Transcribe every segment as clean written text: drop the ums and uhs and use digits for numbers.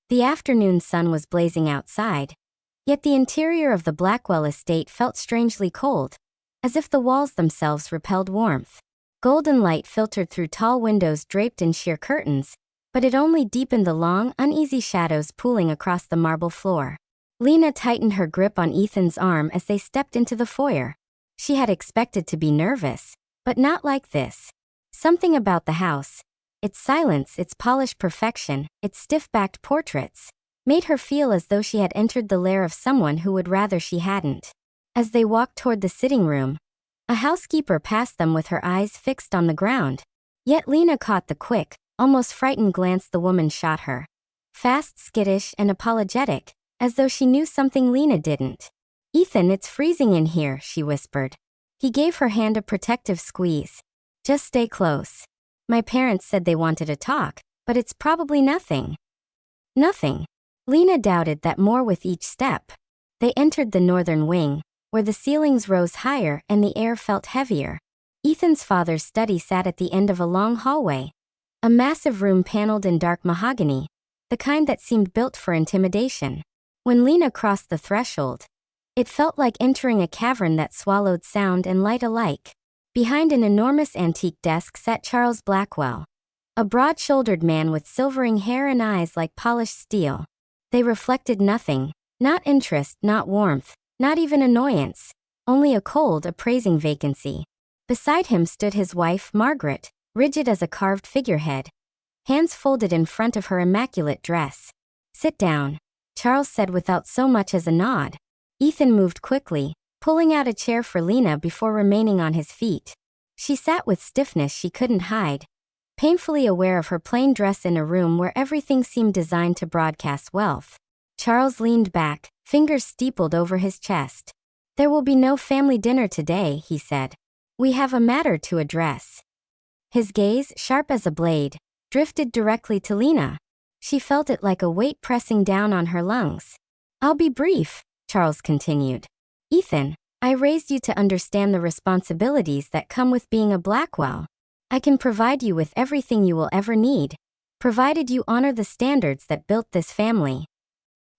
The afternoon sun was blazing outside, yet the interior of the Blackwell estate felt strangely cold, as if the walls themselves repelled warmth. Golden light filtered through tall windows draped in sheer curtains, but it only deepened the long, uneasy shadows pooling across the marble floor. Lena tightened her grip on Ethan's arm as they stepped into the foyer. She had expected to be nervous, but not like this. Something about the house, its silence, its polished perfection, its stiff-backed portraits, made her feel as though she had entered the lair of someone who would rather she hadn't. As they walked toward the sitting room, a housekeeper passed them with her eyes fixed on the ground. Yet Lena caught the quick, almost frightened glance the woman shot her. Fast, skittish, and apologetic, as though she knew something Lena didn't. "Ethan, it's freezing in here," she whispered. He gave her hand a protective squeeze. "Just stay close. My parents said they wanted to talk, but it's probably nothing." Nothing. Lena doubted that more with each step. They entered the northern wing, where the ceilings rose higher and the air felt heavier. Ethan's father's study sat at the end of a long hallway. A massive room paneled in dark mahogany, the kind that seemed built for intimidation. When Lena crossed the threshold, it felt like entering a cavern that swallowed sound and light alike. Behind an enormous antique desk sat Charles Blackwell, a broad-shouldered man with silvering hair and eyes like polished steel. They reflected nothing, not interest, not warmth, not even annoyance, only a cold, appraising vacancy. Beside him stood his wife, Margaret, rigid as a carved figurehead, hands folded in front of her immaculate dress. "Sit down," Charles said without so much as a nod. Ethan moved quickly, pulling out a chair for Lena before remaining on his feet. She sat with stiffness she couldn't hide, painfully aware of her plain dress in a room where everything seemed designed to broadcast wealth. Charles leaned back, fingers steepled over his chest. "There will be no family dinner today," he said. "We have a matter to address." His gaze, sharp as a blade, drifted directly to Lena. She felt it like a weight pressing down on her lungs. "I'll be brief," Charles continued. "Ethan, I raised you to understand the responsibilities that come with being a Blackwell. I can provide you with everything you will ever need, provided you honor the standards that built this family."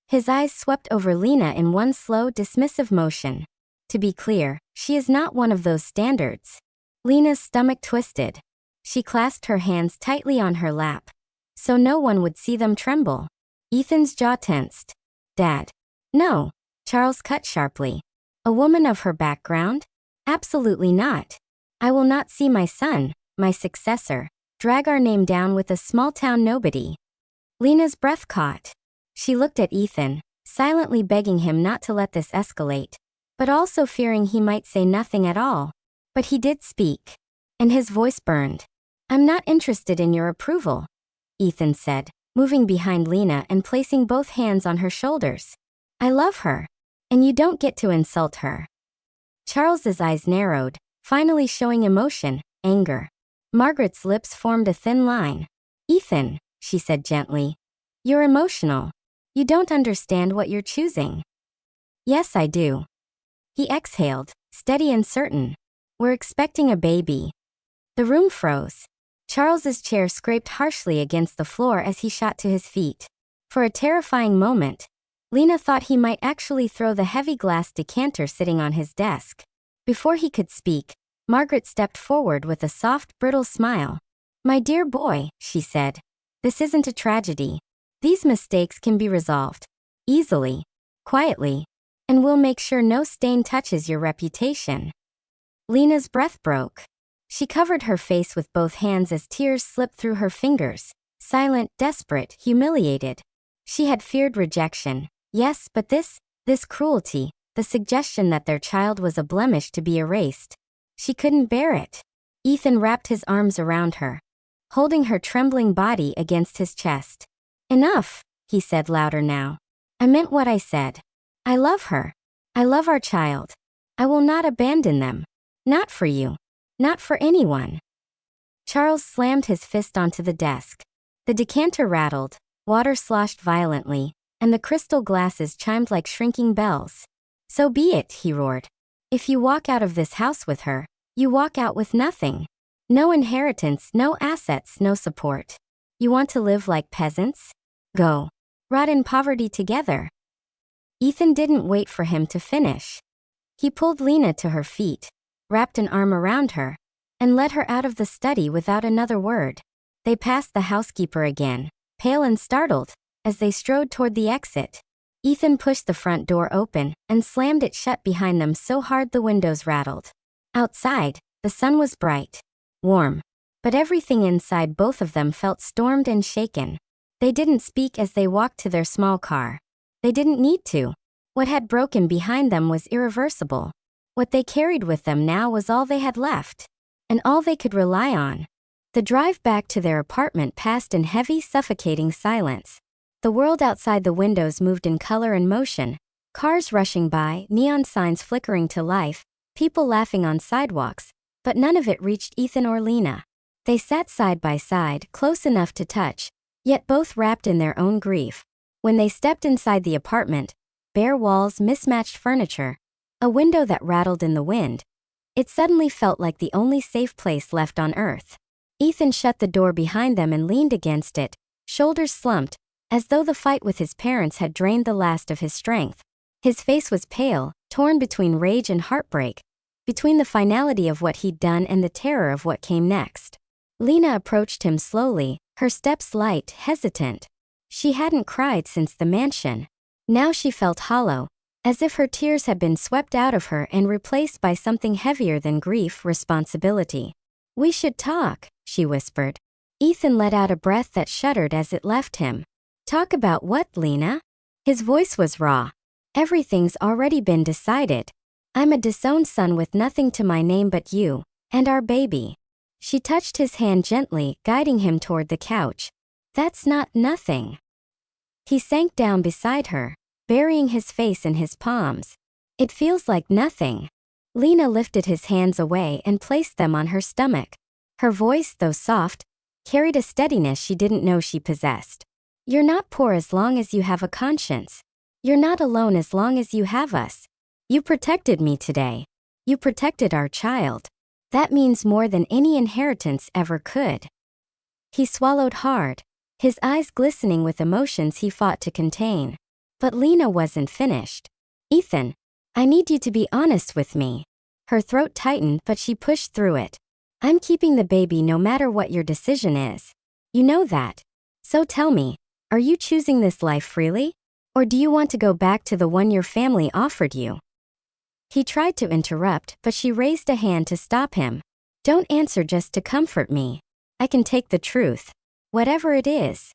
His eyes swept over Lena in one slow, dismissive motion. "To be clear, she is not one of those standards." Lena's stomach twisted. She clasped her hands tightly on her lap, so no one would see them tremble. Ethan's jaw tensed. "Dad." "No," Charles cut sharply. "A woman of her background? Absolutely not. I will not see my son, my successor, drag our name down with a small-town nobody." Lena's breath caught. She looked at Ethan, silently begging him not to let this escalate, but also fearing he might say nothing at all. But he did speak, and his voice burned. "I'm not interested in your approval," Ethan said, moving behind Lena and placing both hands on her shoulders. "I love her, and you don't get to insult her." Charles's eyes narrowed, finally showing emotion, anger. Margaret's lips formed a thin line. "Ethan," she said gently, "you're emotional. You don't understand what you're choosing." "Yes, I do." He exhaled, steady and certain. "We're expecting a baby." The room froze. Charles's chair scraped harshly against the floor as he shot to his feet. For a terrifying moment, Lena thought he might actually throw the heavy glass decanter sitting on his desk. Before he could speak, Margaret stepped forward with a soft, brittle smile. "My dear boy," she said, "this isn't a tragedy. These mistakes can be resolved. Easily. Quietly. And we'll make sure no stain touches your reputation." Lena's breath broke. She covered her face with both hands as tears slipped through her fingers, silent, desperate, humiliated. She had feared rejection. Yes, but this cruelty, the suggestion that their child was a blemish to be erased. She couldn't bear it. Ethan wrapped his arms around her, holding her trembling body against his chest. "Enough," he said louder now. "I meant what I said. I love her. I love our child. I will not abandon them. Not for you. Not for anyone." Charles slammed his fist onto the desk. The decanter rattled, water sloshed violently, and the crystal glasses chimed like shrinking bells. "So be it," he roared. "If you walk out of this house with her, you walk out with nothing. No inheritance, no assets, no support. You want to live like peasants? Go. rot in poverty together." Ethan didn't wait for him to finish. He pulled Lena to her feet, wrapped an arm around her, and led her out of the study without another word. They passed the housekeeper again, pale and startled, as they strode toward the exit. Ethan pushed the front door open and slammed it shut behind them so hard the windows rattled. Outside, the sun was bright, warm, but everything inside both of them felt stormed and shaken. They didn't speak as they walked to their small car. They didn't need to. What had broken behind them was irreversible. What they carried with them now was all they had left, and all they could rely on. The drive back to their apartment passed in heavy, suffocating silence. The world outside the windows moved in color and motion, cars rushing by, neon signs flickering to life, people laughing on sidewalks, but none of it reached Ethan or Lena. They sat side by side, close enough to touch, yet both wrapped in their own grief. When they stepped inside the apartment, bare walls, mismatched furniture, a window that rattled in the wind, it suddenly felt like the only safe place left on earth. Ethan shut the door behind them and leaned against it, shoulders slumped, as though the fight with his parents had drained the last of his strength. His face was pale, torn between rage and heartbreak, between the finality of what he'd done and the terror of what came next. Lena approached him slowly, her steps light, hesitant. She hadn't cried since the mansion. Now she felt hollow, as if her tears had been swept out of her and replaced by something heavier than grief, responsibility. "We should talk," she whispered. Ethan let out a breath that shuddered as it left him. "Talk about what, Lena?" His voice was raw. "Everything's already been decided. I'm a disowned son with nothing to my name but you, and our baby." She touched his hand gently, guiding him toward the couch. "That's not nothing." He sank down beside her, burying his face in his palms. "It feels like nothing." Lena lifted his hands away and placed them on her stomach. Her voice, though soft, carried a steadiness she didn't know she possessed. "You're not poor as long as you have a conscience. You're not alone as long as you have us. You protected me today. You protected our child. That means more than any inheritance ever could." He swallowed hard, his eyes glistening with emotions he fought to contain. But Lena wasn't finished. "Ethan, I need you to be honest with me." Her throat tightened, but she pushed through it. "I'm keeping the baby no matter what your decision is. You know that. So tell me, are you choosing this life freely? Or do you want to go back to the one your family offered you?" He tried to interrupt, but she raised a hand to stop him. "Don't answer just to comfort me. I can take the truth, whatever it is."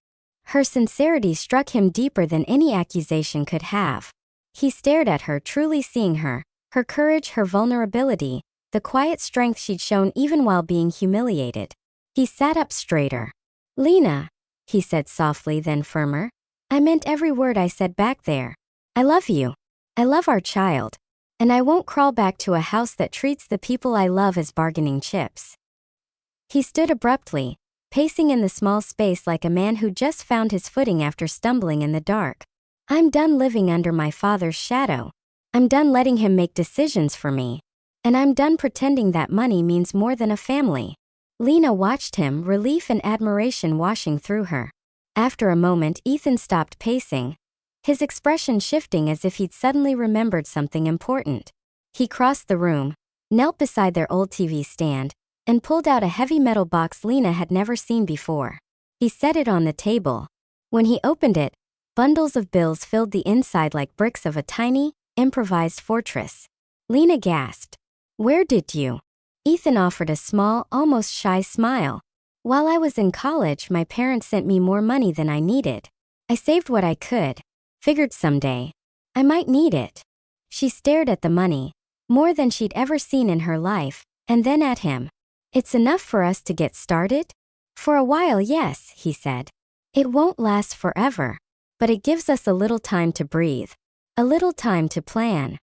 Her sincerity struck him deeper than any accusation could have. He stared at her, truly seeing her courage, her vulnerability, the quiet strength she'd shown even while being humiliated. He sat up straighter. "Lena," he said softly, then firmer, "I meant every word I said back there. I love you. I love our child. And I won't crawl back to a house that treats the people I love as bargaining chips." He stood abruptly, pacing in the small space like a man who just found his footing after stumbling in the dark. "I'm done living under my father's shadow. I'm done letting him make decisions for me. And I'm done pretending that money means more than a family." Lena watched him, relief and admiration washing through her. After a moment, Ethan stopped pacing, his expression shifting as if he'd suddenly remembered something important. He crossed the room, knelt beside their old TV stand, and pulled out a heavy metal box Lena had never seen before. He set it on the table. When he opened it, bundles of bills filled the inside like bricks of a tiny, improvised fortress. Lena gasped. "Where did you?" Ethan offered a small, almost shy smile. "While I was in college, my parents sent me more money than I needed. I saved what I could. Figured someday I might need it." She stared at the money, more than she'd ever seen in her life, and then at him. "It's enough for us to get started?" "For a while, yes," he said. "It won't last forever, but it gives us a little time to breathe, a little time to plan."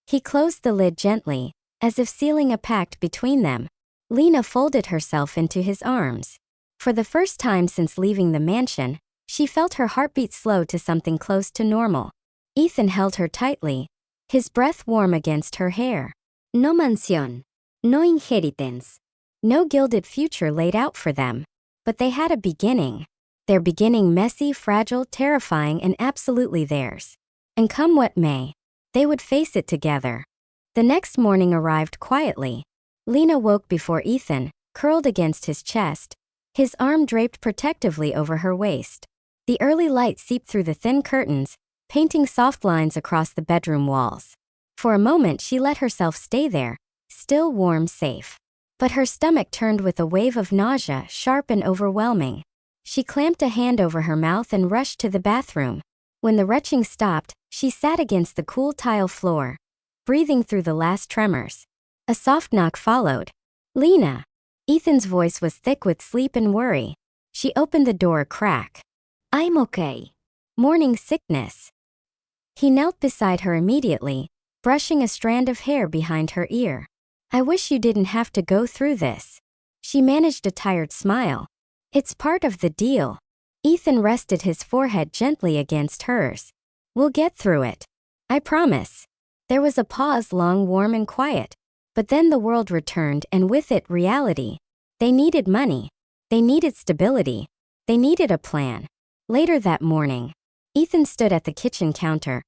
He closed the lid gently, as if sealing a pact between them. Lena folded herself into his arms. For the first time since leaving the mansion, she felt her heartbeat slow to something close to normal. Ethan held her tightly, his breath warm against her hair. No mansión, no inheritance, no gilded future laid out for them. But they had a beginning. Their beginning messy, fragile, terrifying, and absolutely theirs. And come what may, they would face it together. The next morning arrived quietly. Lena woke before Ethan, curled against his chest, his arm draped protectively over her waist. The early light seeped through the thin curtains, painting soft lines across the bedroom walls. For a moment she let herself stay there, still warm, safe. But her stomach turned with a wave of nausea, sharp and overwhelming. She clamped a hand over her mouth and rushed to the bathroom. When the retching stopped, she sat against the cool tile floor, breathing through the last tremors. A soft knock followed. "Lena." Ethan's voice was thick with sleep and worry. She opened the door a crack. "I'm okay." Morning sickness. He knelt beside her immediately, brushing a strand of hair behind her ear. "I wish you didn't have to go through this." She managed a tired smile. "It's part of the deal." Ethan rested his forehead gently against hers. "We'll get through it. I promise." There was a pause, long, warm, and quiet. But then the world returned, and with it, reality. They needed money. They needed stability. They needed a plan. Later that morning, Ethan stood at the kitchen counter,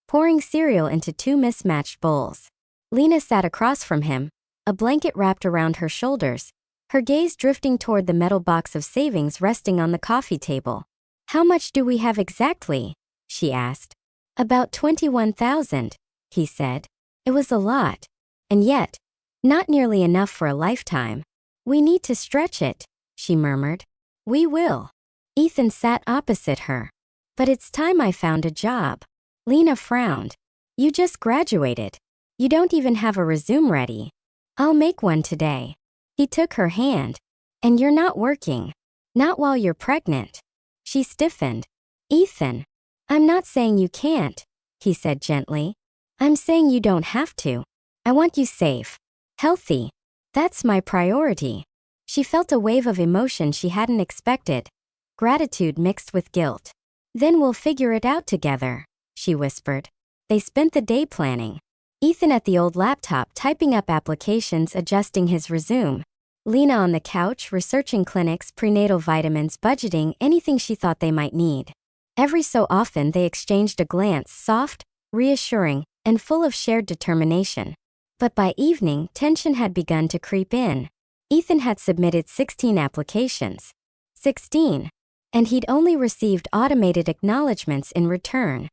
pouring cereal into 2 mismatched bowls. Lena sat across from him, a blanket wrapped around her shoulders, her gaze drifting toward the metal box of savings resting on the coffee table. "How much do we have exactly?" she asked. "About 21,000, he said. It was a lot. And yet, not nearly enough for a lifetime. "We need to stretch it," she murmured. "We will." Ethan sat opposite her. "But it's time I found a job." Lena frowned. "You just graduated. You don't even have a resume ready." "I'll make one today." He took her hand. "And you're not working. Not while you're pregnant." She stiffened. "Ethan, I'm not saying you can't," he said gently. "I'm saying you don't have to. I want you safe, healthy. That's my priority." She felt a wave of emotion she hadn't expected, gratitude mixed with guilt. "Then we'll figure it out together," she whispered. They spent the day planning. Ethan at the old laptop typing up applications, adjusting his resume. Lena on the couch researching clinics, prenatal vitamins, budgeting, anything she thought they might need. Every so often they exchanged a glance, soft, reassuring, and full of shared determination. But by evening, tension had begun to creep in. Ethan had submitted 16 applications. 16. And he'd only received automated acknowledgments in return.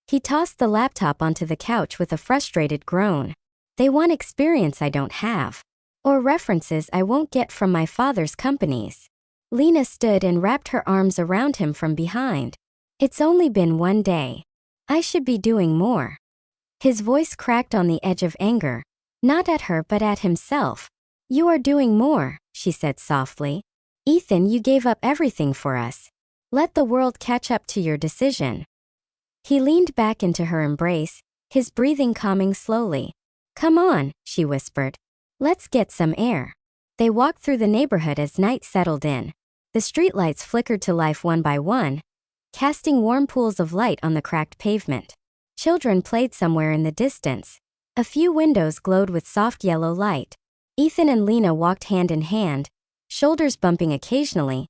He tossed the laptop onto the couch with a frustrated groan. "They want experience I don't have. Or references I won't get from my father's companies." Lena stood and wrapped her arms around him from behind. "It's only been 1 day. I should be doing more." His voice cracked on the edge of anger. Not at her but at himself. "You are doing more," she said softly. "Ethan, you gave up everything for us. Let the world catch up to your decision." He leaned back into her embrace, his breathing calming slowly. "Come on," she whispered. "Let's get some air." They walked through the neighborhood as night settled in. The streetlights flickered to life one by one, casting warm pools of light on the cracked pavement. Children played somewhere in the distance. A few windows glowed with soft yellow light. Ethan and Lena walked hand in hand, shoulders bumping occasionally,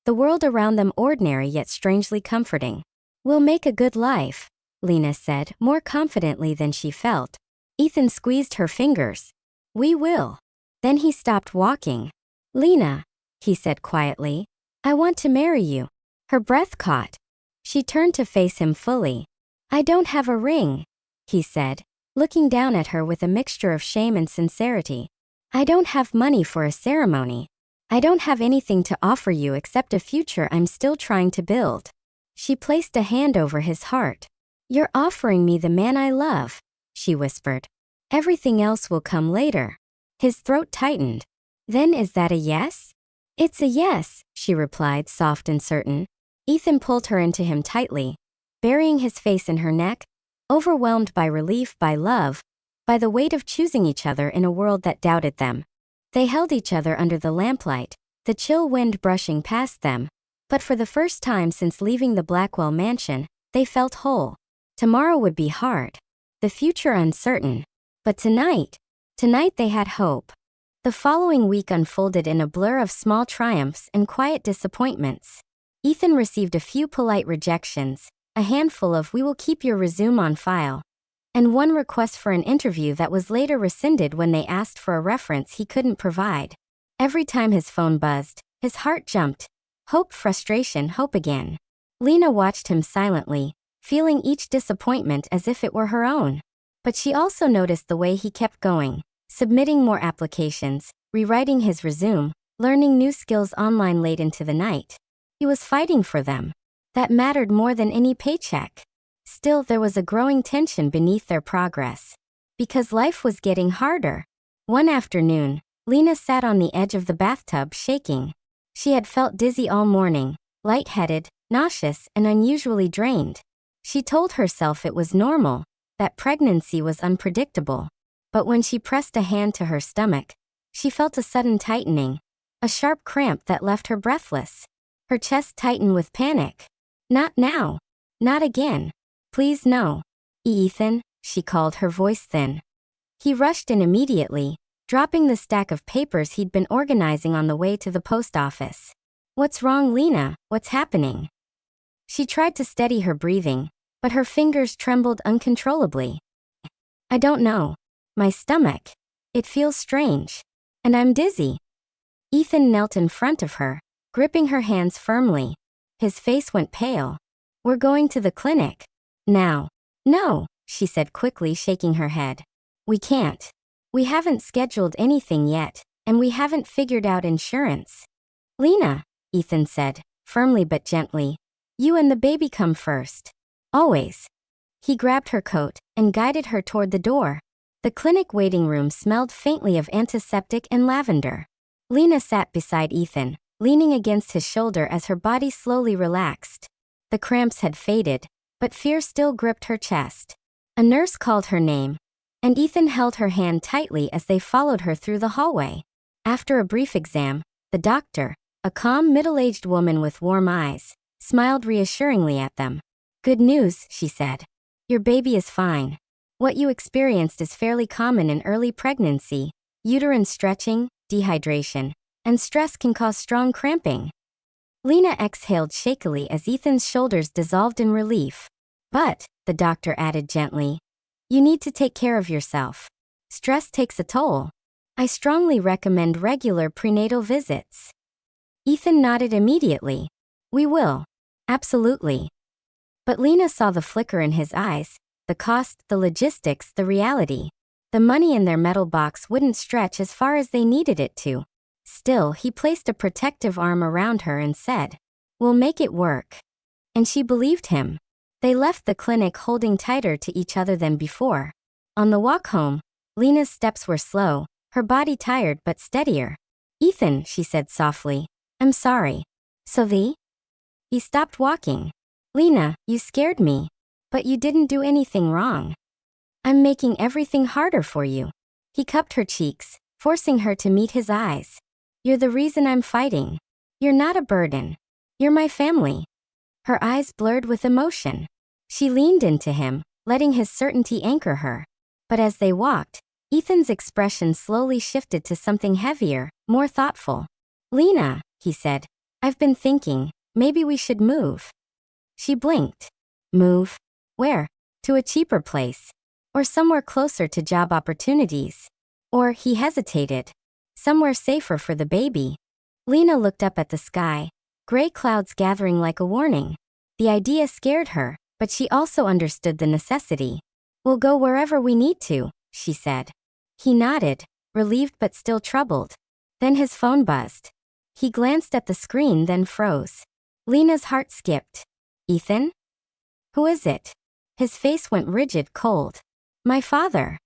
the world around them ordinary yet strangely comforting. "We'll make a good life," Lena said, more confidently than she felt. Ethan squeezed her fingers. "We will." Then he stopped walking. "Lena," he said quietly, "I want to marry you." Her breath caught. She turned to face him fully. "I don't have a ring," he said, looking down at her with a mixture of shame and sincerity. "I don't have money for a ceremony. I don't have anything to offer you except a future I'm still trying to build." She placed a hand over his heart. "You're offering me the man I love," she whispered. "Everything else will come later." His throat tightened. "Then is that a yes?" "It's a yes," she replied, soft and certain. Ethan pulled her into him tightly, burying his face in her neck, overwhelmed by relief, by love, by the weight of choosing each other in a world that doubted them. They held each other under the lamplight, the chill wind brushing past them. But for the first time since leaving the Blackwell mansion, they felt whole. Tomorrow would be hard, the future uncertain. But tonight they had hope. The following week unfolded in a blur of small triumphs and quiet disappointments. Ethan received a few polite rejections, a handful of "we will keep your resume on file," and one request for an interview that was later rescinded when they asked for a reference he couldn't provide. Every time his phone buzzed, his heart jumped. Hope, frustration, hope again. Lena watched him silently, feeling each disappointment as if it were her own. But she also noticed the way he kept going, submitting more applications, rewriting his resume, learning new skills online late into the night. He was fighting for them. That mattered more than any paycheck. Still, there was a growing tension beneath their progress. Because life was getting harder. One afternoon, Lena sat on the edge of the bathtub shaking. She had felt dizzy all morning, lightheaded, nauseous, and unusually drained. She told herself it was normal, that pregnancy was unpredictable. But when she pressed a hand to her stomach, she felt a sudden tightening, a sharp cramp that left her breathless. Her chest tightened with panic. Not now. Not again. Please no. Ethan, she called, her voice thin. He rushed in immediately, dropping the stack of papers he'd been organizing on the way to the post office. What's wrong, Lena? What's happening? She tried to steady her breathing, but her fingers trembled uncontrollably. I don't know. My stomach. It feels strange. And I'm dizzy. Ethan knelt in front of her, gripping her hands firmly. His face went pale. We're going to the clinic. Now. No, she said quickly, shaking her head. We can't. We haven't scheduled anything yet, and we haven't figured out insurance. Lena, Ethan said, firmly but gently. You and the baby come first. Always. He grabbed her coat and guided her toward the door. The clinic waiting room smelled faintly of antiseptic and lavender. Lena sat beside Ethan, leaning against his shoulder as her body slowly relaxed. The cramps had faded, but fear still gripped her chest. A nurse called her name, and Ethan held her hand tightly as they followed her through the hallway. After a brief exam, the doctor, a calm middle-aged woman with warm eyes, smiled reassuringly at them. Good news, she said. Your baby is fine. What you experienced is fairly common in early pregnancy. Uterine stretching, dehydration, and stress can cause strong cramping. Lena exhaled shakily as Ethan's shoulders dissolved in relief. But, the doctor added gently, you need to take care of yourself. Stress takes a toll. I strongly recommend regular prenatal visits. Ethan nodded immediately. We will. Absolutely. But Lena saw the flicker in his eyes, the cost, the logistics, the reality. The money in their metal box wouldn't stretch as far as they needed it to. Still, he placed a protective arm around her and said, We'll make it work. And she believed him. They left the clinic holding tighter to each other than before. On the walk home, Lena's steps were slow, her body tired but steadier. Ethan, she said softly, I'm sorry. So He stopped walking. Lena, you scared me. But you didn't do anything wrong. I'm making everything harder for you. He cupped her cheeks, forcing her to meet his eyes. You're the reason I'm fighting. You're not a burden. You're my family. Her eyes blurred with emotion. She leaned into him, letting his certainty anchor her. But as they walked, Ethan's expression slowly shifted to something heavier, more thoughtful. Lena, he said, I've been thinking, maybe we should move. She blinked. Move? Where? To a cheaper place. Or somewhere closer to job opportunities. Or, he hesitated, somewhere safer for the baby. Lena looked up at the sky, gray clouds gathering like a warning. The idea scared her, but she also understood the necessity. We'll go wherever we need to, she said. He nodded, relieved but still troubled. Then his phone buzzed. He glanced at the screen, then froze. Lena's heart skipped. Ethan? Who is it? His face went rigid, cold. My father.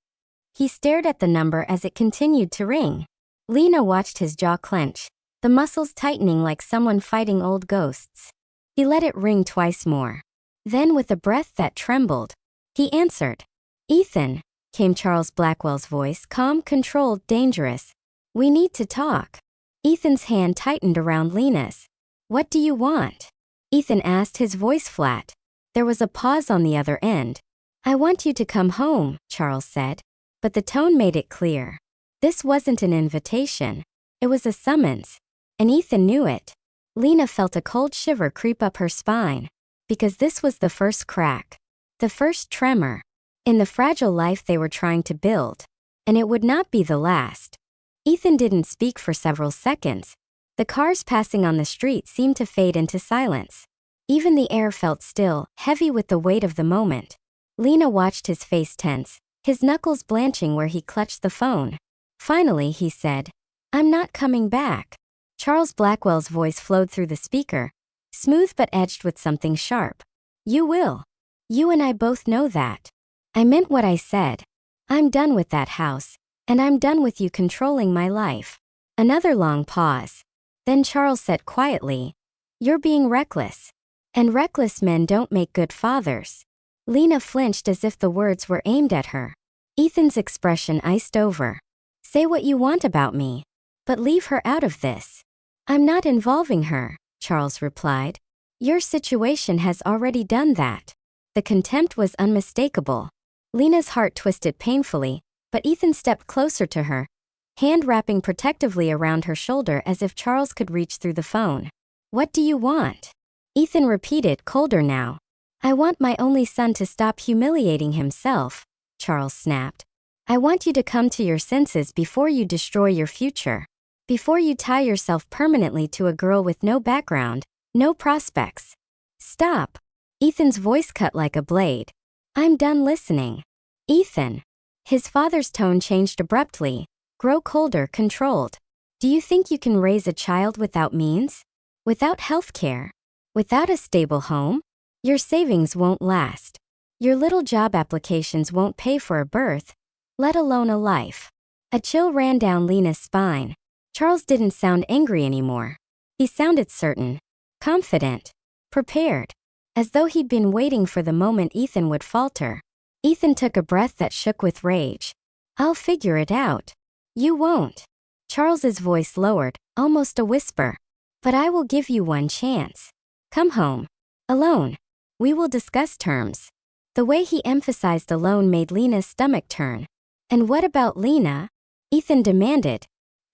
He stared at the number as it continued to ring. Lena watched his jaw clench, the muscles tightening like someone fighting old ghosts. He let it ring twice more. Then, with a breath that trembled, he answered. Ethan, came Charles Blackwell's voice, calm, controlled, dangerous. We need to talk. Ethan's hand tightened around Lena's. What do you want? Ethan asked, his voice flat. There was a pause on the other end. I want you to come home, Charles said, but the tone made it clear. This wasn't an invitation. It was a summons. And Ethan knew it. Lena felt a cold shiver creep up her spine. Because this was the first crack. The first tremor. In the fragile life they were trying to build. And it would not be the last. Ethan didn't speak for several seconds. The cars passing on the street seemed to fade into silence. Even the air felt still, heavy with the weight of the moment. Lena watched his face tense, his knuckles blanching where he clutched the phone. Finally, he said, "I'm not coming back." Charles Blackwell's voice flowed through the speaker, smooth but edged with something sharp. "You will. You and I both know that. I meant what I said. I'm done with that house, and I'm done with you controlling my life." Another long pause. Then Charles said quietly, "You're being reckless. And reckless men don't make good fathers." Lena flinched as if the words were aimed at her. Ethan's expression iced over. "Say what you want about me, but leave her out of this." "I'm not involving her," Charles replied. "Your situation has already done that." The contempt was unmistakable. Lena's heart twisted painfully, but Ethan stepped closer to her, hand wrapping protectively around her shoulder as if Charles could reach through the phone. "What do you want?" Ethan repeated, colder now. "I want my only son to stop humiliating himself," Charles snapped. "I want you to come to your senses before you destroy your future. Before you tie yourself permanently to a girl with no background, no prospects. Stop." Ethan's voice cut like a blade. "I'm done listening." "Ethan." His father's tone changed abruptly, grow colder, controlled. "Do you think you can raise a child without means? Without health care? Without a stable home? Your savings won't last. Your little job applications won't pay for a birth, let alone a life." A chill ran down Lena's spine. Charles didn't sound angry anymore. He sounded certain, confident, prepared, as though he'd been waiting for the moment Ethan would falter. Ethan took a breath that shook with rage. "I'll figure it out." "You won't." Charles's voice lowered, almost a whisper. "But I will give you one chance. Come home. Alone. We will discuss terms." The way he emphasized alone made Lena's stomach turn. "And what about Lena?" Ethan demanded.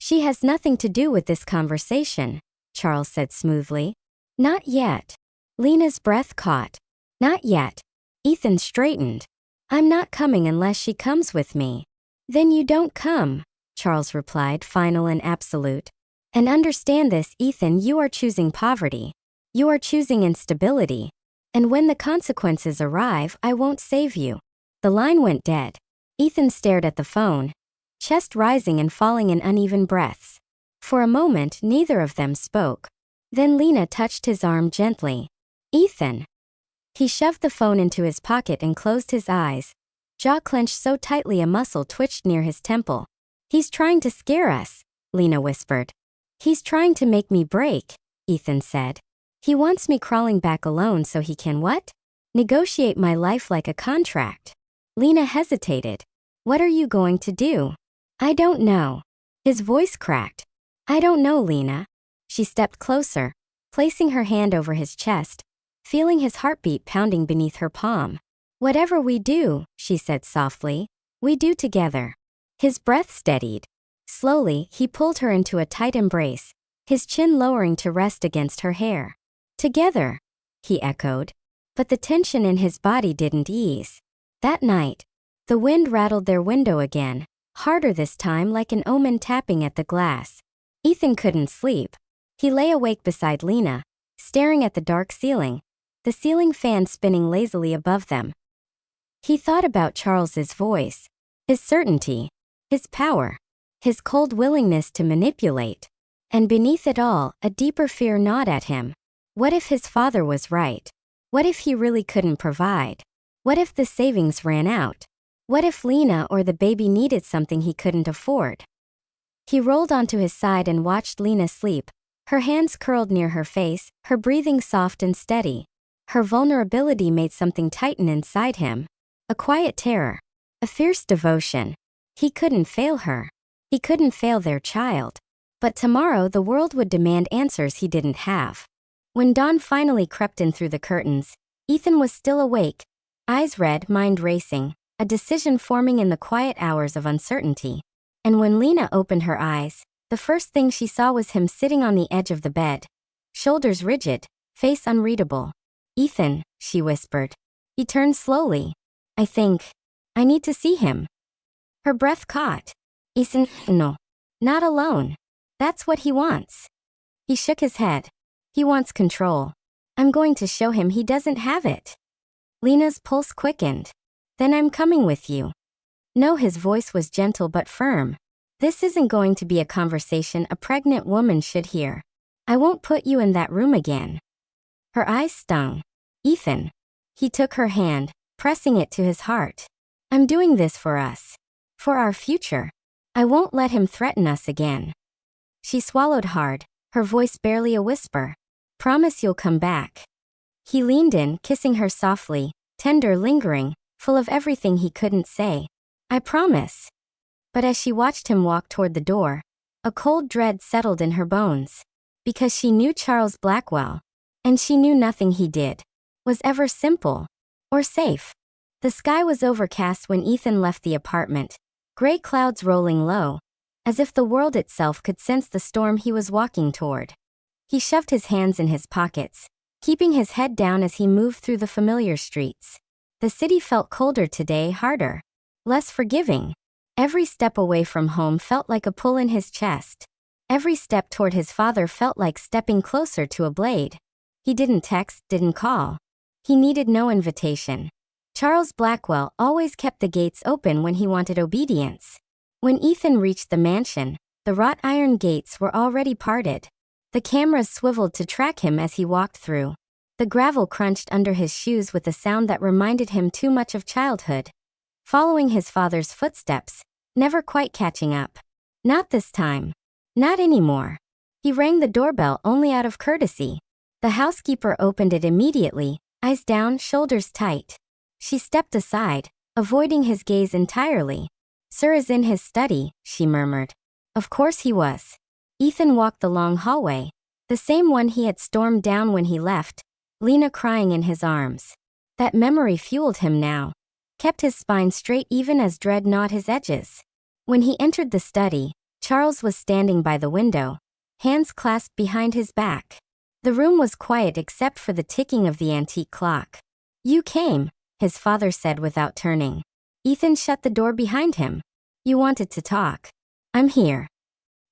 "She has nothing to do with this conversation," Charles said smoothly. "Not yet." Lena's breath caught. "Not yet." Ethan straightened. "I'm not coming unless she comes with me." "Then you don't come," Charles replied, final and absolute. "And understand this, Ethan, you are choosing poverty. You are choosing instability. And when the consequences arrive, I won't save you." The line went dead. Ethan stared at the phone, chest rising and falling in uneven breaths. For a moment, neither of them spoke. Then Lena touched his arm gently. "Ethan." He shoved the phone into his pocket and closed his eyes, jaw clenched so tightly a muscle twitched near his temple. "He's trying to scare us," Lena whispered. "He's trying to make me break," Ethan said. "He wants me crawling back alone so he can what? Negotiate my life like a contract." Lena hesitated. "What are you going to do?" "I don't know." His voice cracked. "I don't know, Lena." She stepped closer, placing her hand over his chest, feeling his heartbeat pounding beneath her palm. "Whatever we do," she said softly, "we do together." His breath steadied. Slowly, he pulled her into a tight embrace, his chin lowering to rest against her hair. "Together," he echoed. But the tension in his body didn't ease. That night, the wind rattled their window again, harder this time, like an omen tapping at the glass. Ethan couldn't sleep. He lay awake beside Lena, staring at the dark ceiling, the ceiling fan spinning lazily above them. He thought about Charles's voice, his certainty, his power, his cold willingness to manipulate. And beneath it all, a deeper fear gnawed at him. What if his father was right? What if he really couldn't provide? What if the savings ran out? What if Lena or the baby needed something he couldn't afford? He rolled onto his side and watched Lena sleep, her hands curled near her face, her breathing soft and steady. Her vulnerability made something tighten inside him. A quiet terror. A fierce devotion. He couldn't fail her. He couldn't fail their child. But tomorrow the world would demand answers he didn't have. When dawn finally crept in through the curtains, Ethan was still awake, eyes red, mind racing, a decision forming in the quiet hours of uncertainty. And when Lena opened her eyes, the first thing she saw was him sitting on the edge of the bed, shoulders rigid, face unreadable. "Ethan," she whispered. He turned slowly. I need to see him." Her breath caught. "Ethan, no. Not alone. That's what he wants." He shook his head. "He wants control. I'm going to show him he doesn't have it." Lena's pulse quickened. "Then I'm coming with you." No, his voice was gentle but firm. "This isn't going to be a conversation a pregnant woman should hear. I won't put you in that room again." Her eyes stung. "Ethan." He took her hand, pressing it to his heart. "I'm doing this for us. For our future. I won't let him threaten us again." She swallowed hard, her voice barely a whisper. "Promise you'll come back." He leaned in, kissing her softly, tender, lingering, full of everything he couldn't say. "I promise." But as she watched him walk toward the door, a cold dread settled in her bones. Because she knew Charles Blackwell, and she knew nothing he did was ever simple or safe. The sky was overcast when Ethan left the apartment, gray clouds rolling low, as if the world itself could sense the storm he was walking toward. He shoved his hands in his pockets, keeping his head down as he moved through the familiar streets. The city felt colder today, harder, less forgiving. Every step away from home felt like a pull in his chest. Every step toward his father felt like stepping closer to a blade. He didn't text, didn't call. He needed no invitation. Charles Blackwell always kept the gates open when he wanted obedience. When Ethan reached the mansion, the wrought iron gates were already parted. The cameras swiveled to track him as he walked through. The gravel crunched under his shoes with a sound that reminded him too much of childhood. Following his father's footsteps, never quite catching up. Not this time. Not anymore. He rang the doorbell only out of courtesy. The housekeeper opened it immediately, eyes down, shoulders tight. She stepped aside, avoiding his gaze entirely. "Sir is in his study," she murmured. Of course he was. Ethan walked the long hallway, the same one he had stormed down when he left, Lena crying in his arms. That memory fueled him now, kept his spine straight even as dread gnawed his edges. When he entered the study, Charles was standing by the window, hands clasped behind his back. The room was quiet except for the ticking of the antique clock. "You came," his father said without turning. Ethan shut the door behind him. "You wanted to talk. I'm here."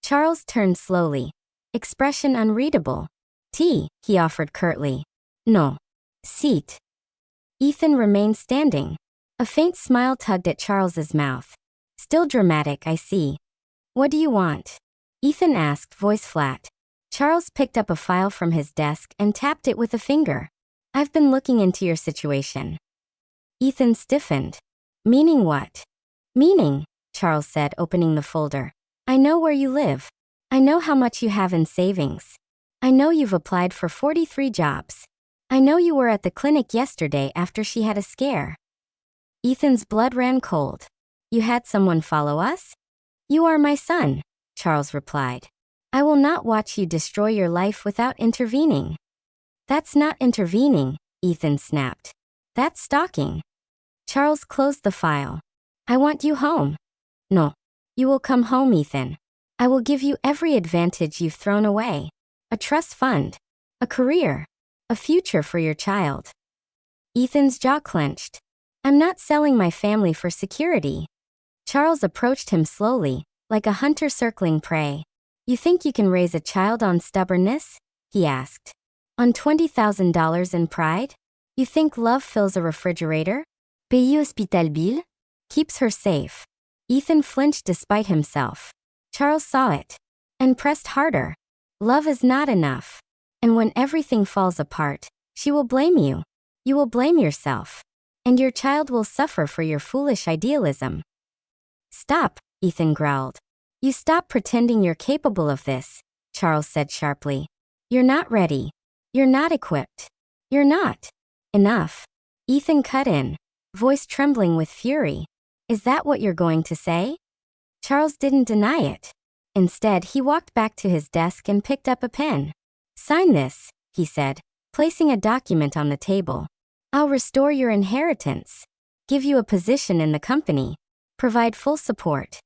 Charles turned slowly, expression unreadable. "Tea," he offered curtly. "No. Seat." Ethan remained standing. A faint smile tugged at Charles's mouth. "Still dramatic, I see. What do you want?" Ethan asked, voice flat. Charles picked up a file from his desk and tapped it with a finger. "I've been looking into your situation." Ethan stiffened. "Meaning what?" "Meaning," Charles said, opening the folder. "I know where you live. I know how much you have in savings. I know you've applied for 43 jobs. I know you were at the clinic yesterday after she had a scare." Ethan's blood ran cold. "You had someone follow us?" "You are my son," Charles replied. "I will not watch you destroy your life without intervening." "That's not intervening," Ethan snapped. "That's stalking." Charles closed the file. "I want you home." "No. You will come home, Ethan. I will give you every advantage you've thrown away. A trust fund. A career. A future for your child." Ethan's jaw clenched. "I'm not selling my family for security." Charles approached him slowly, like a hunter circling prey. "You think you can raise a child on stubbornness?" he asked. "On $20,000 in pride? You think love fills a refrigerator? Payer hospital bill? Keeps her safe?" Ethan flinched despite himself. Charles saw it and pressed harder. "Love is not enough. And when everything falls apart, she will blame you. You will blame yourself. And your child will suffer for your foolish idealism." "Stop," Ethan growled. "You stop pretending you're capable of this," Charles said sharply. "You're not ready. You're not equipped. You're not." "Enough." Ethan cut in, voice trembling with fury. "Is that what you're going to say?" Charles didn't deny it. Instead, he walked back to his desk and picked up a pen. "Sign this," he said, placing a document on the table. "I'll restore your inheritance, give you a position in the company, provide full support."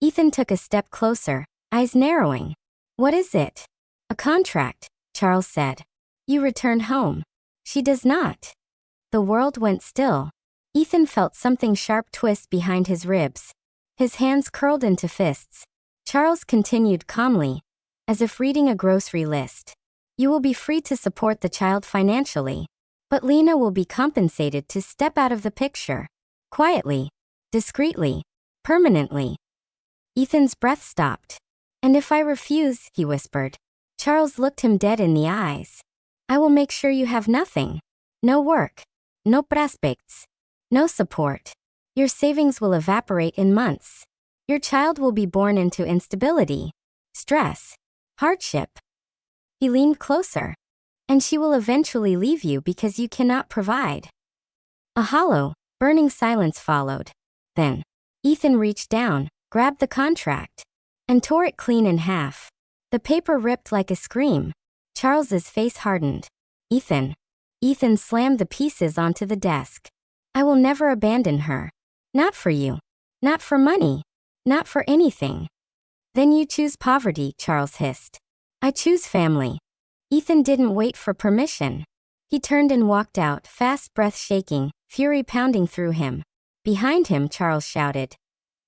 Ethan took a step closer, eyes narrowing. "What is it?" "A contract," Charles said. You return home. She does not. The world went still. Ethan felt something sharp twist behind his ribs. His hands curled into fists. Charles continued calmly, as if reading a grocery list. You will be free to support the child financially, but Lena will be compensated to step out of the picture. Quietly, discreetly, permanently. Ethan's breath stopped. And if I refuse, he whispered. Charles looked him dead in the eyes. I will make sure you have nothing. No work. No prospects. No support. Your savings will evaporate in months. Your child will be born into instability, stress, hardship. He leaned closer. And she will eventually leave you because you cannot provide. A hollow, burning silence followed. Then, Ethan reached down, grabbed the contract, and tore it clean in half. The paper ripped like a scream. Charles's face hardened. Ethan. Ethan slammed the pieces onto the desk. I will never abandon her. Not for you. Not for money. Not for anything. Then you choose poverty, Charles hissed. I choose family. Ethan didn't wait for permission. He turned and walked out, fast breath shaking, fury pounding through him. Behind him, Charles shouted.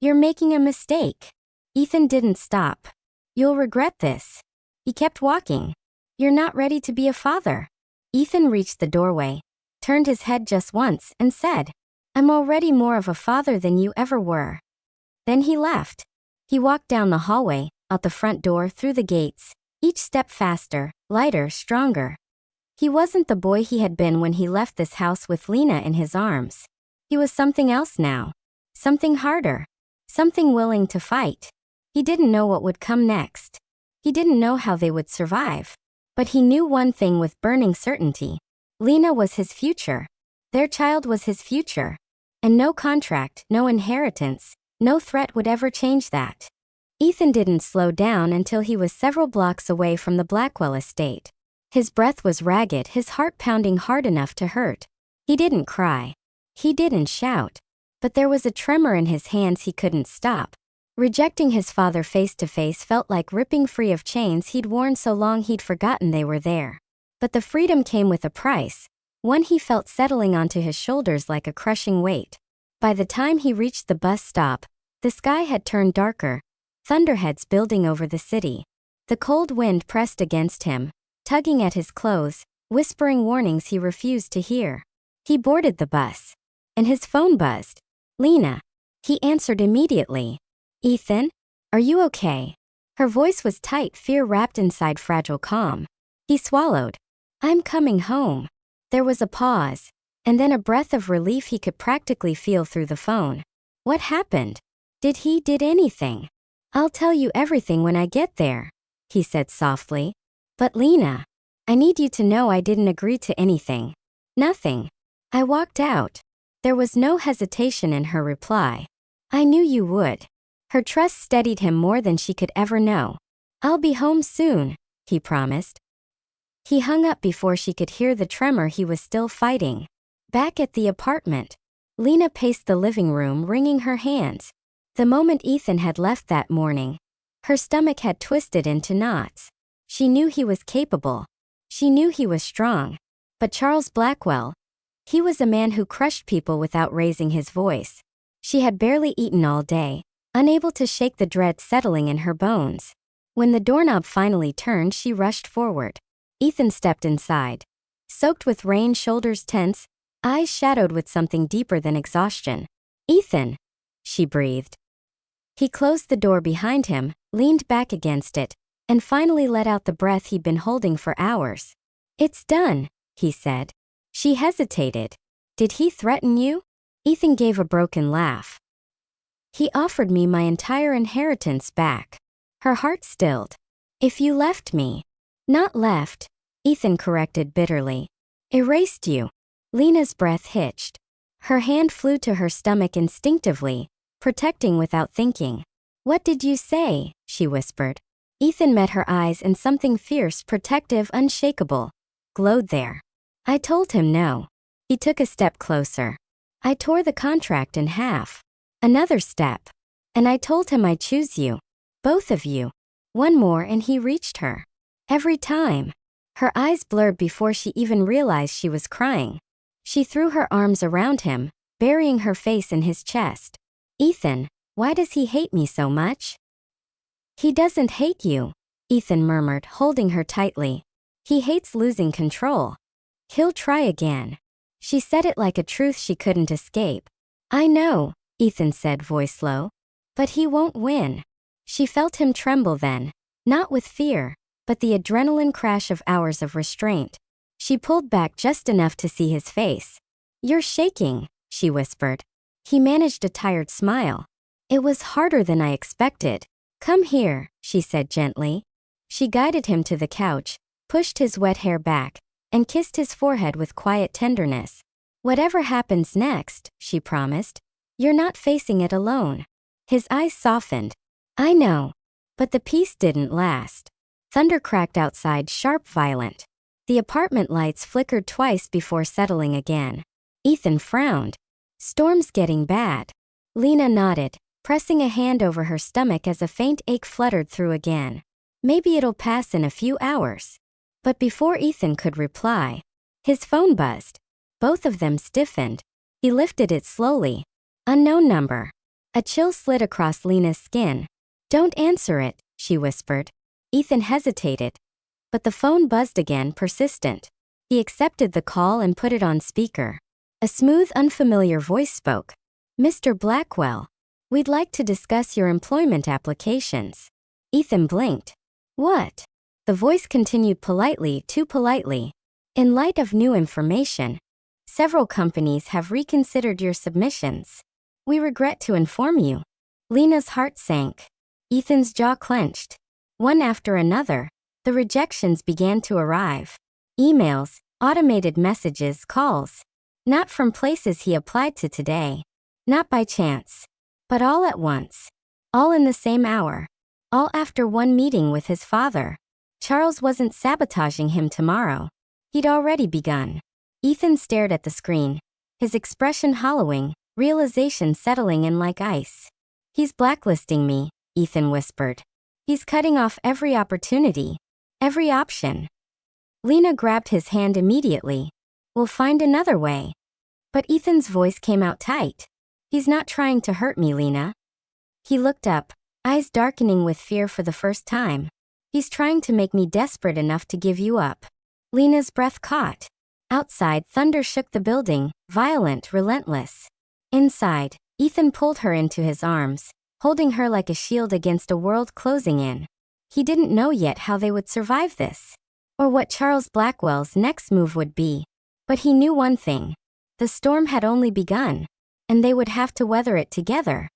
You're making a mistake. Ethan didn't stop. You'll regret this. He kept walking. You're not ready to be a father. Ethan reached the doorway, turned his head just once, and said, I'm already more of a father than you ever were. Then he left. He walked down the hallway, out the front door, through the gates, each step faster, lighter, stronger. He wasn't the boy he had been when he left this house with Lena in his arms. He was something else now. Something harder. Something willing to fight. He didn't know what would come next. He didn't know how they would survive. But he knew one thing with burning certainty. Lena was his future. Their child was his future. And no contract, no inheritance, no threat would ever change that. Ethan didn't slow down until he was several blocks away from the Blackwell estate. His breath was ragged, his heart pounding hard enough to hurt. He didn't cry. He didn't shout. But there was a tremor in his hands he couldn't stop. Rejecting his father face to face felt like ripping free of chains he'd worn so long he'd forgotten they were there. But the freedom came with a price, one he felt settling onto his shoulders like a crushing weight. By the time he reached the bus stop, the sky had turned darker, thunderheads building over the city. The cold wind pressed against him, tugging at his clothes, whispering warnings he refused to hear. He boarded the bus, and his phone buzzed. Lena. He answered immediately. Ethan, are you okay? Her voice was tight, fear wrapped inside fragile calm. He swallowed. I'm coming home. There was a pause, and then a breath of relief he could practically feel through the phone. What happened? Did anything? I'll tell you everything when I get there, he said softly. But Lena, I need you to know I didn't agree to anything. Nothing. I walked out. There was no hesitation in her reply. I knew you would. Her trust steadied him more than she could ever know. I'll be home soon, he promised. He hung up before she could hear the tremor he was still fighting. Back at the apartment, Lena paced the living room, wringing her hands. The moment Ethan had left that morning, her stomach had twisted into knots. She knew he was capable. She knew he was strong. But Charles Blackwell, he was a man who crushed people without raising his voice. She had barely eaten all day, unable to shake the dread settling in her bones. When the doorknob finally turned, she rushed forward. Ethan stepped inside. Soaked with rain, shoulders tense, eyes shadowed with something deeper than exhaustion. Ethan, she breathed. He closed the door behind him, leaned back against it, and finally let out the breath he'd been holding for hours. It's done, he said. She hesitated. Did he threaten you? Ethan gave a broken laugh. He offered me my entire inheritance back. Her heart stilled. If you left me. Not left, Ethan corrected bitterly. Erased you. Lena's breath hitched. Her hand flew to her stomach instinctively, protecting without thinking. What did you say? She whispered. Ethan met her eyes and something fierce, protective, unshakable glowed there. I told him no. He took a step closer. I tore the contract in half. Another step. And I told him I choose you. Both of you. One more and he reached her. Every time. Her eyes blurred before she even realized she was crying. She threw her arms around him, burying her face in his chest. Ethan, why does he hate me so much? He doesn't hate you, Ethan murmured, holding her tightly. He hates losing control. He'll try again. She said it like a truth she couldn't escape. I know, Ethan said, voice low. But he won't win. She felt him tremble then, not with fear, but the adrenaline crash of hours of restraint. She pulled back just enough to see his face. You're shaking, she whispered. He managed a tired smile. It was harder than I expected. Come here, she said gently. She guided him to the couch, pushed his wet hair back, and kissed his forehead with quiet tenderness. Whatever happens next, she promised, you're not facing it alone. His eyes softened. I know. But the peace didn't last. Thunder cracked outside, sharp, violent. The apartment lights flickered twice before settling again. Ethan frowned. Storm's getting bad. Lena nodded, pressing a hand over her stomach as a faint ache fluttered through again. Maybe it'll pass in a few hours. But before Ethan could reply, his phone buzzed. Both of them stiffened. He lifted it slowly. Unknown number. A chill slid across Lena's skin. Don't answer it, she whispered. Ethan hesitated. But the phone buzzed again, persistent. He accepted the call and put it on speaker. A smooth, unfamiliar voice spoke. Mr. Blackwell, we'd like to discuss your employment applications. Ethan blinked. What? The voice continued politely, too politely. In light of new information, several companies have reconsidered your submissions. We regret to inform you. Lena's heart sank. Ethan's jaw clenched. One after another, the rejections began to arrive. Emails, automated messages, calls. Not from places he applied to today. Not by chance. But all at once. All in the same hour. All after one meeting with his father. Charles wasn't sabotaging him tomorrow. He'd already begun. Ethan stared at the screen, his expression hollowing, realization settling in like ice. He's blacklisting me, Ethan whispered. He's cutting off every opportunity, every option. Lena grabbed his hand immediately. We'll find another way. But Ethan's voice came out tight. He's not trying to hurt me, Lena. He looked up, eyes darkening with fear for the first time. He's trying to make me desperate enough to give you up. Lena's breath caught. Outside, thunder shook the building, violent, relentless. Inside, Ethan pulled her into his arms, holding her like a shield against a world closing in. He didn't know yet how they would survive this, or what Charles Blackwell's next move would be. But he knew one thing. The storm had only begun, and they would have to weather it together.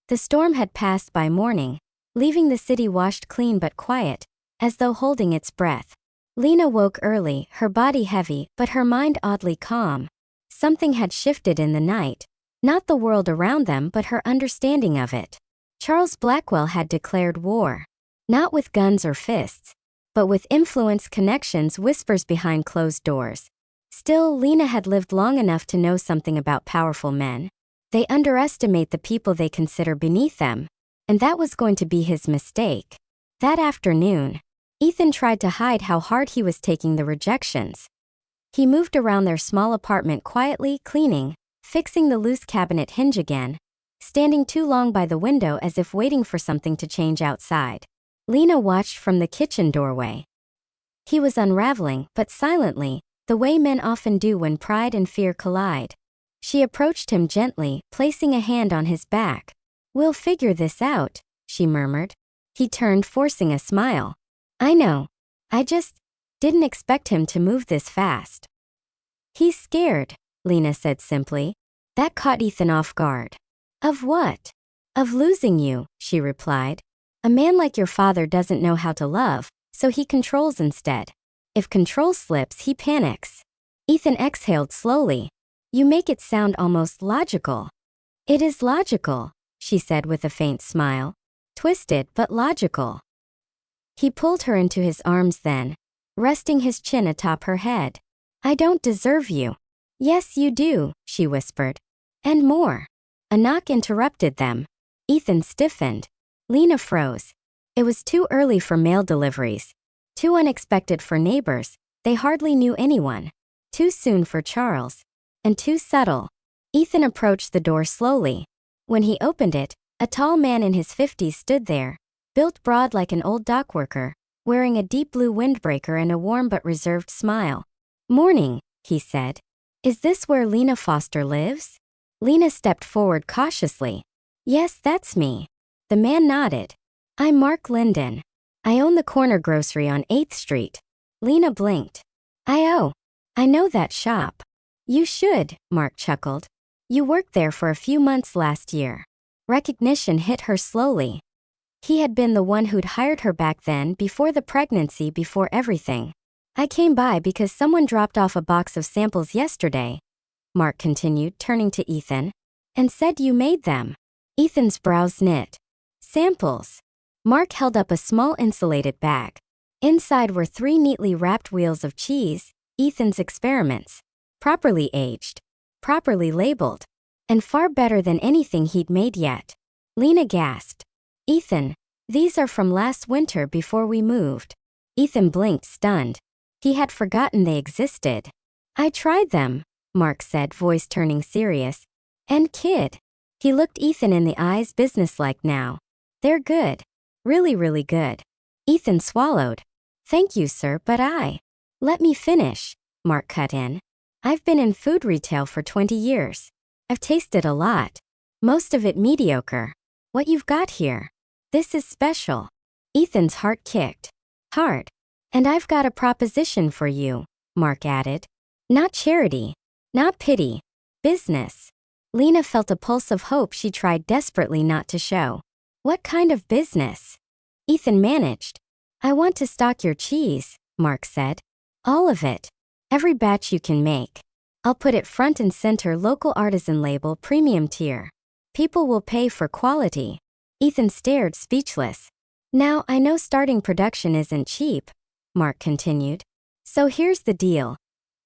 The storm had passed by morning, leaving the city washed clean but quiet, as though holding its breath. Lena woke early, her body heavy, but her mind oddly calm. Something had shifted in the night. Not the world around them, but her understanding of it. Charles Blackwell had declared war. Not with guns or fists, but with influence, connections, whispers behind closed doors. Still, Lena had lived long enough to know something about powerful men. They underestimate the people they consider beneath them, and that was going to be his mistake. That afternoon, Ethan tried to hide how hard he was taking the rejections. He moved around their small apartment quietly, cleaning, fixing the loose cabinet hinge again, standing too long by the window as if waiting for something to change outside. Lena watched from the kitchen doorway. He was unraveling, but silently, the way men often do when pride and fear collide. She approached him gently, placing a hand on his back. We'll figure this out, she murmured. He turned, forcing a smile. I know. I just didn't expect him to move this fast. He's scared, Lena said simply. That caught Ethan off guard. Of what? Of losing you, she replied. A man like your father doesn't know how to love, so he controls instead. If control slips, he panics. Ethan exhaled slowly. You make it sound almost logical. It is logical, she said with a faint smile. Twisted but logical. He pulled her into his arms then, resting his chin atop her head. I don't deserve you. Yes, you do, she whispered. And more. A knock interrupted them. Ethan stiffened. Lena froze. It was too early for mail deliveries. Too unexpected for neighbors, They hardly knew anyone. Too soon for Charles. And too subtle. Ethan approached the door slowly. When he opened it, a tall man in his 50s stood there, built broad like an old dock worker, wearing a deep blue windbreaker and a warm but reserved smile. "Morning," he said. "Is this where Lena Foster lives?" Lena stepped forward cautiously. "Yes, that's me." The man nodded. "I'm Mark Linden. I own the corner grocery on 8th Street. Lena blinked. I know that shop." "You should," Mark chuckled. "You worked there for a few months last year." Recognition hit her slowly. He had been the one who'd hired her back then, before the pregnancy, before everything. "I came by because someone dropped off a box of samples yesterday," Mark continued, turning to Ethan, "and said you made them." Ethan's brows knit. "Samples?" Mark held up a small insulated bag. Inside were 3 neatly wrapped wheels of cheese, Ethan's experiments. Properly aged. Properly labeled. And far better than anything he'd made yet. Lena gasped. "Ethan, these are from last winter before we moved." Ethan blinked, stunned. He had forgotten they existed. "I tried them," Mark said, voice turning serious. "And kid." He looked Ethan in the eyes, businesslike now. "They're good. Really, really good." Ethan swallowed. "Thank you, sir, but Let me finish," Mark cut in. "I've been in food retail for 20 years. I've tasted a lot. Most of it mediocre. What you've got here, this is special." Ethan's heart kicked. Hard. "And I've got a proposition for you," Mark added. "Not charity. Not pity. Business." Lena felt a pulse of hope she tried desperately not to show. "What kind of business?" Ethan managed. "I want to stock your cheese," Mark said. "All of it. Every batch you can make. I'll put it front and center, local artisan label, premium tier. People will pay for quality." Ethan stared, speechless. "Now, I know starting production isn't cheap," Mark continued. "So here's the deal.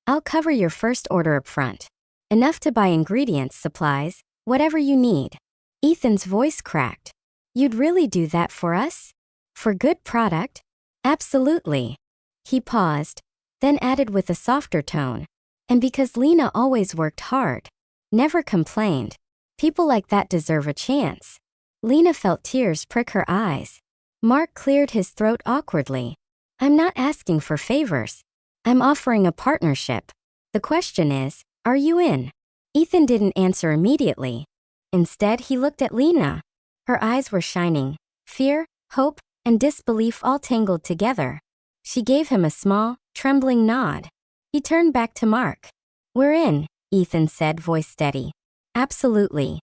I'll cover your first order up front. Enough to buy ingredients, supplies, whatever you need." Ethan's voice cracked. "You'd really do that for us? For good product?" "Absolutely." He paused, then added with a softer tone. "And because Lena always worked hard. Never complained. People like that deserve a chance." Lena felt tears prick her eyes. Mark cleared his throat awkwardly. "I'm not asking for favors. I'm offering a partnership. The question is, are you in?" Ethan didn't answer immediately. Instead, he looked at Lena. Her eyes were shining. Fear, hope, and disbelief all tangled together. She gave him a small, trembling nod. He turned back to Mark. "We're in," Ethan said, voice steady. "Absolutely."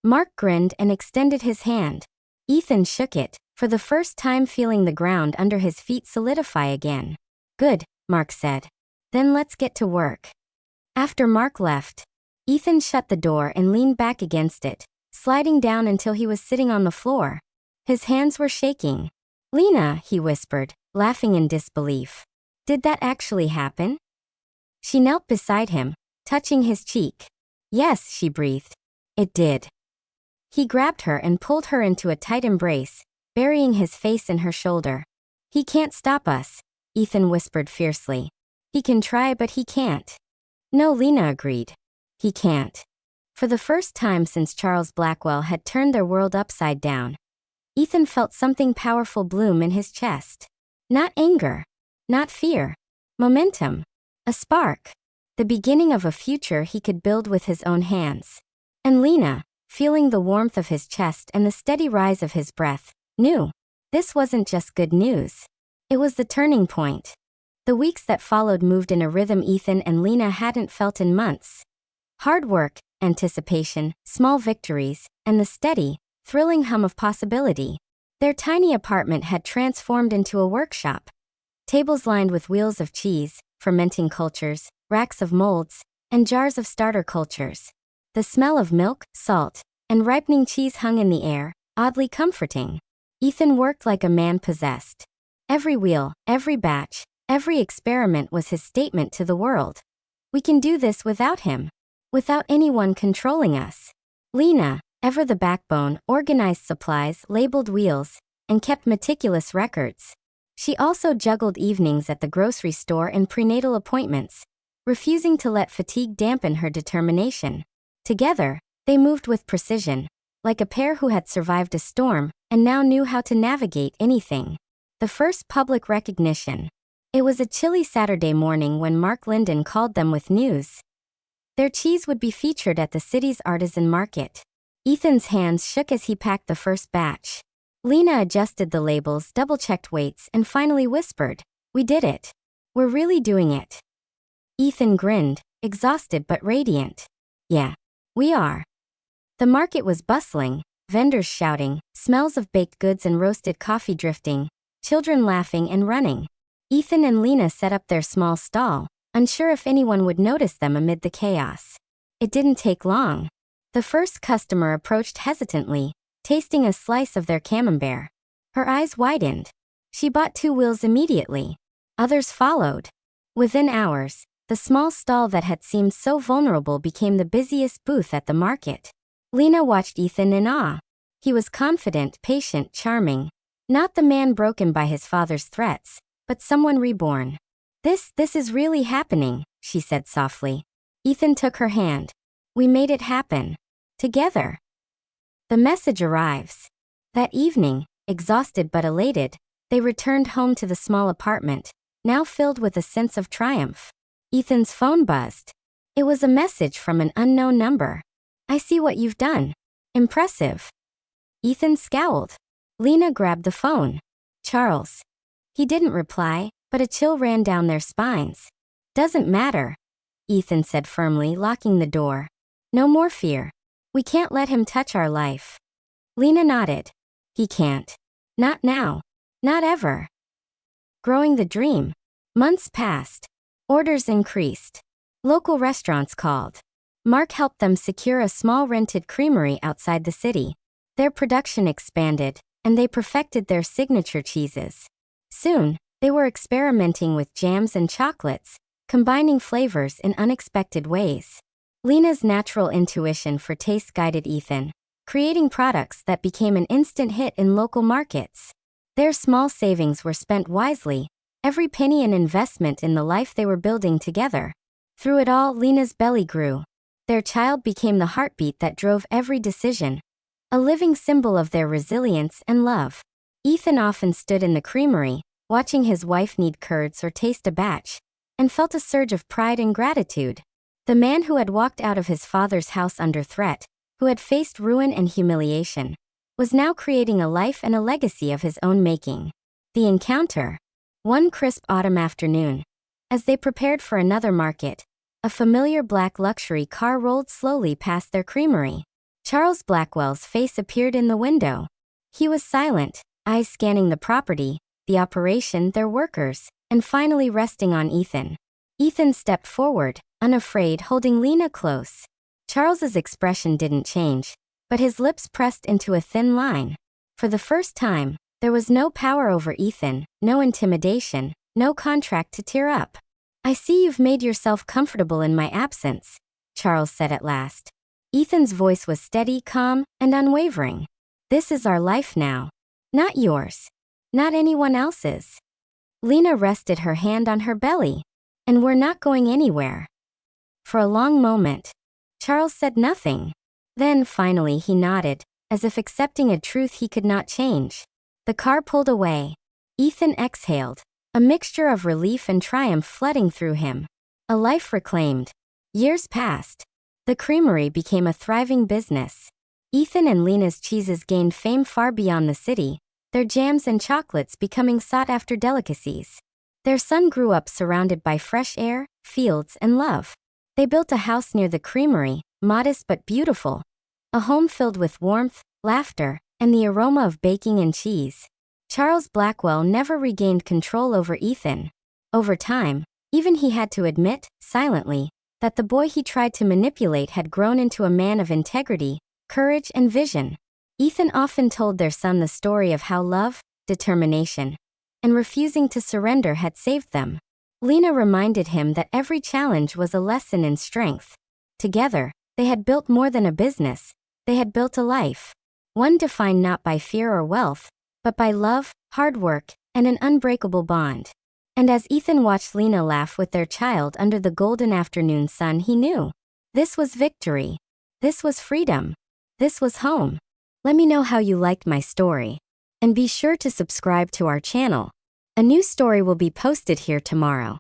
Mark grinned and extended his hand. Ethan shook it, for the first time feeling the ground under his feet solidify again. "Good," Mark said. "Then let's get to work." After Mark left, Ethan shut the door and leaned back against it, sliding down until he was sitting on the floor. His hands were shaking. "Lena," he whispered, laughing in disbelief. "Did that actually happen?" She knelt beside him, touching his cheek. "Yes," she breathed. "It did." He grabbed her and pulled her into a tight embrace, burying his face in her shoulder. "He can't stop us," Ethan whispered fiercely. "He can try, but he can't." "No," Lena agreed. "He can't." For the first time since Charles Blackwell had turned their world upside down, Ethan felt something powerful bloom in his chest. Not anger. Not fear. Momentum. A spark. The beginning of a future he could build with his own hands. And Lena, feeling the warmth of his chest and the steady rise of his breath, knew. This wasn't just good news. It was the turning point. The weeks that followed moved in a rhythm Ethan and Lena hadn't felt in months. Hard work, anticipation, small victories, and the steady, thrilling hum of possibility. Their tiny apartment had transformed into a workshop. Tables lined with wheels of cheese, fermenting cultures, racks of molds, and jars of starter cultures. The smell of milk, salt, and ripening cheese hung in the air, oddly comforting. Ethan worked like a man possessed. Every wheel, every batch, every experiment was his statement to the world. We can do this without him. Without anyone controlling us. Lena, ever the backbone, organized supplies, labeled wheels, and kept meticulous records. She also juggled evenings at the grocery store and prenatal appointments, refusing to let fatigue dampen her determination. Together, they moved with precision, like a pair who had survived a storm and now knew how to navigate anything. The first public recognition. It was a chilly Saturday morning when Mark Linden called them with news. Their cheese would be featured at the city's artisan market. Ethan's hands shook as he packed the first batch. Lena adjusted the labels, double-checked weights, and finally whispered, "We did it. We're really doing it." Ethan grinned, exhausted but radiant. "Yeah, we are." The market was bustling, vendors shouting, smells of baked goods and roasted coffee drifting, children laughing and running. Ethan and Lena set up their small stall, unsure if anyone would notice them amid the chaos. It didn't take long. The first customer approached hesitantly, tasting a slice of their camembert. Her eyes widened. She bought 2 wheels immediately. Others followed. Within hours, the small stall that had seemed so vulnerable became the busiest booth at the market. Lena watched Ethan in awe. He was confident, patient, charming. Not the man broken by his father's threats, but someone reborn. This is really happening," she said softly. Ethan took her hand. "We made it happen. Together." The message arrives. That evening, exhausted but elated, they returned home to the small apartment, now filled with a sense of triumph. Ethan's phone buzzed. It was a message from an unknown number. "I see what you've done. Impressive." Ethan scowled. Lena grabbed the phone. "Charles." He didn't reply, but a chill ran down their spines. "Doesn't matter," Ethan said firmly, locking the door. "No more fear. We can't let him touch our life." Lena nodded. "He can't. Not now. Not ever." Growing the dream. Months passed. Orders increased. Local restaurants called. Mark helped them secure a small rented creamery outside the city. Their production expanded, and they perfected their signature cheeses. Soon, they were experimenting with jams and chocolates, combining flavors in unexpected ways. Lena's natural intuition for taste guided Ethan, creating products that became an instant hit in local markets. Their small savings were spent wisely, every penny an investment in the life they were building together. Through it all, Lena's belly grew. Their child became the heartbeat that drove every decision, a living symbol of their resilience and love. Ethan often stood in the creamery, watching his wife knead curds or taste a batch, and felt a surge of pride and gratitude. The man who had walked out of his father's house under threat, who had faced ruin and humiliation, was now creating a life and a legacy of his own making. The encounter. One crisp autumn afternoon, as they prepared for another market, a familiar black luxury car rolled slowly past their creamery. Charles Blackwell's face appeared in the window. He was silent, eyes scanning the property, the operation, their workers, and finally resting on Ethan. Ethan stepped forward, unafraid, holding Lena close. Charles's expression didn't change, but his lips pressed into a thin line. For the first time, there was no power over Ethan, no intimidation, no contract to tear up. "I see you've made yourself comfortable in my absence," Charles said at last. Ethan's voice was steady, calm, and unwavering. "This is our life now. Not yours. Not anyone else's." Lena rested her hand on her belly. "And we're not going anywhere." For a long moment, Charles said nothing. Then finally he nodded, as if accepting a truth he could not change. The car pulled away. Ethan exhaled, a mixture of relief and triumph flooding through him. A life reclaimed. Years passed. The creamery became a thriving business. Ethan and Lena's cheeses gained fame far beyond the city, their jams and chocolates becoming sought-after delicacies. Their son grew up surrounded by fresh air, fields, and love. They built a house near the creamery, modest but beautiful. A home filled with warmth, laughter, and the aroma of baking and cheese. Charles Blackwell never regained control over Ethan. Over time, even he had to admit, silently, that the boy he tried to manipulate had grown into a man of integrity, courage, and vision. Ethan often told their son the story of how love, determination, and refusing to surrender had saved them. Lena reminded him that every challenge was a lesson in strength. Together, they had built more than a business. They had built a life. One defined not by fear or wealth, but by love, hard work, and an unbreakable bond. And as Ethan watched Lena laugh with their child under the golden afternoon sun, he knew. This was victory. This was freedom. This was home. Let me know how you liked my story. And be sure to subscribe to our channel. A new story will be posted here tomorrow.